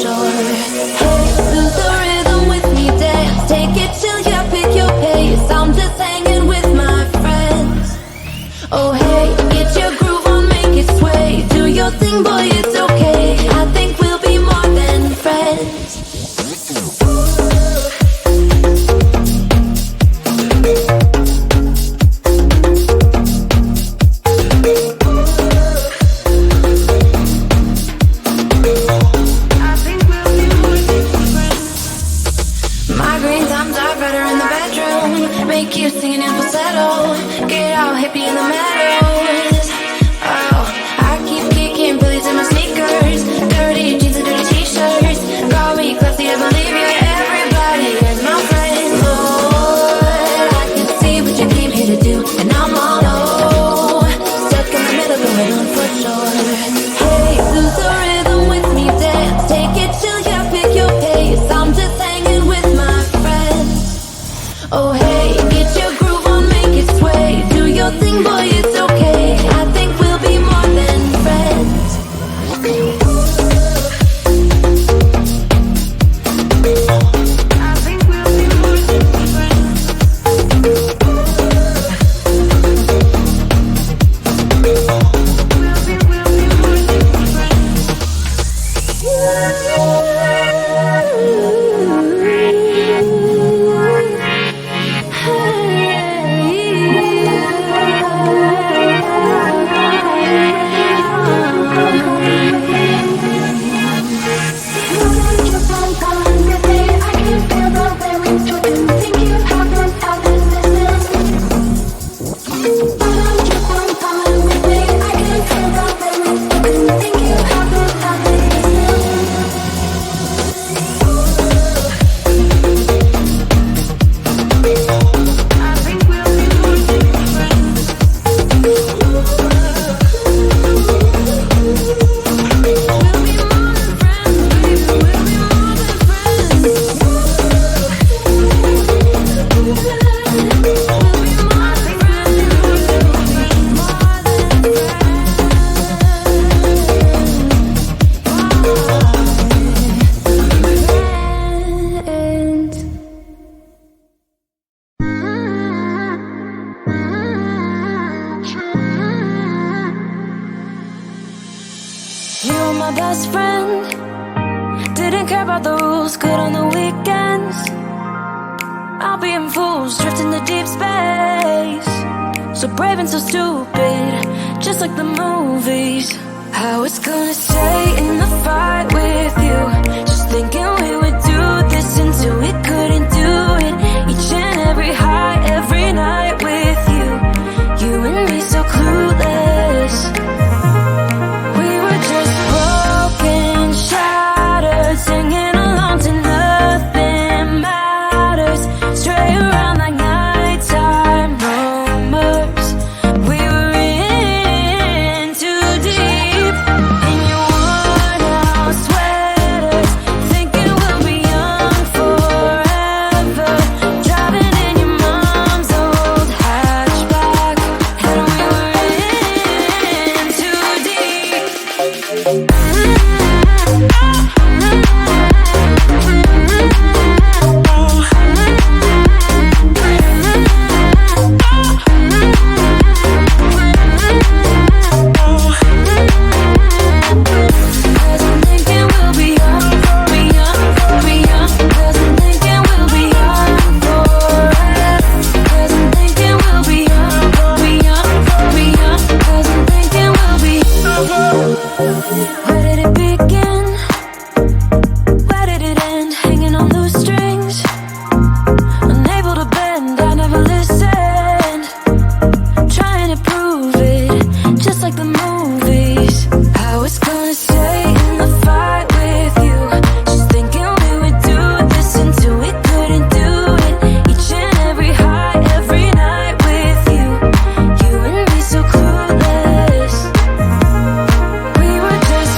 sure. Hey, lose the rhythm with me, dance. Take it till you pick your pace. I'm just hanging with my friends. Oh hey, get your groove on, make it sway. Do your thing, boy, it's okay. I think we'll be more than friends. Make you singing in falsetto. Get all hippie in the meadows. Oh, I keep kicking Billy's in my sneakers. Dirty jeans and dirty t-shirts. Call me classy, I believe you. Everybody is my friend. Lord, I can see what you came here to do, and I'm all low. Stuck in the middle, going on for sure. Hey, lose the rhythm with me, dance. Take it till you pick your pace. I'm just hanging with my friends. Oh hey, get your groove on, make it sway. Do your thing, boy, it's okay. I think we'll be more than friends. I think we'll be more than friends. We'll be more than my best friend. Didn't care about the rules, good on the weekends. I'll be in fools, drifting to deep space. So brave and so stupid, just like the movies. I was gonna stay in the fight with you, just thinking we would do this until we couldn't do it. Each and every high, every night with you. You and me so clueless. We were just broken, shattered, singing along to nothing matters. Stray around like nighttime rumors. We were in too deep. In your worn out sweaters, thinking we'll be young forever. Driving in your mom's old hatchback, and we were in too deep. Cause I'm thinking we'll be young, be young, be young. Cause I'm thinking we'll be young forever. Cause I'm thinking we'll be young, be young, be young. Cause I'm thinking we'll be. Where did it begin? Where did it end? Hanging on loose strings, unable to bend. I never listened, trying to prove it, just like the movies. I was gonna stay in the fight with you, just thinking we would do this until we couldn't do it. Each and every high, every night with you. You and me so clueless. We were just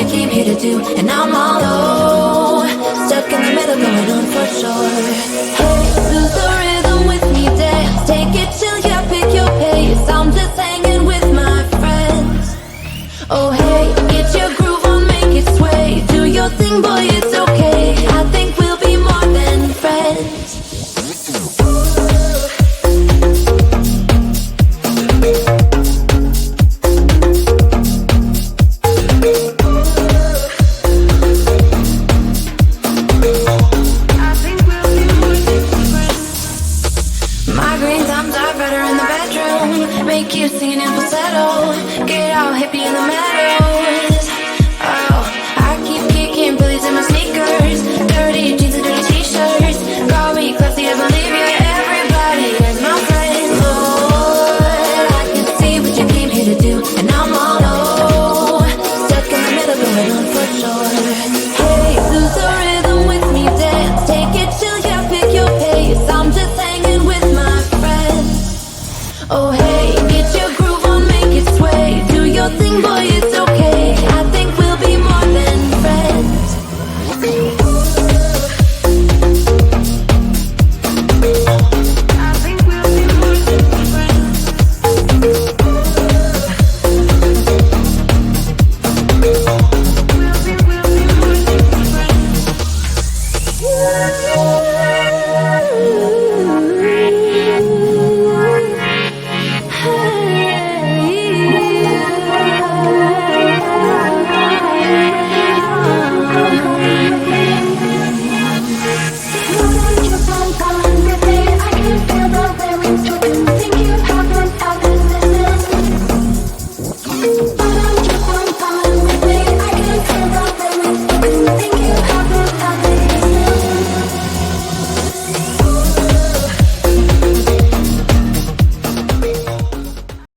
you came here to do, and I'm all low, stuck in the middle, going on for sure. Hey, lose the rhythm with me, dance, take it chill, yeah, pick your pace. I'm just hanging with my friends. Oh hey, get your groove on, make it sway, do your thing, boy.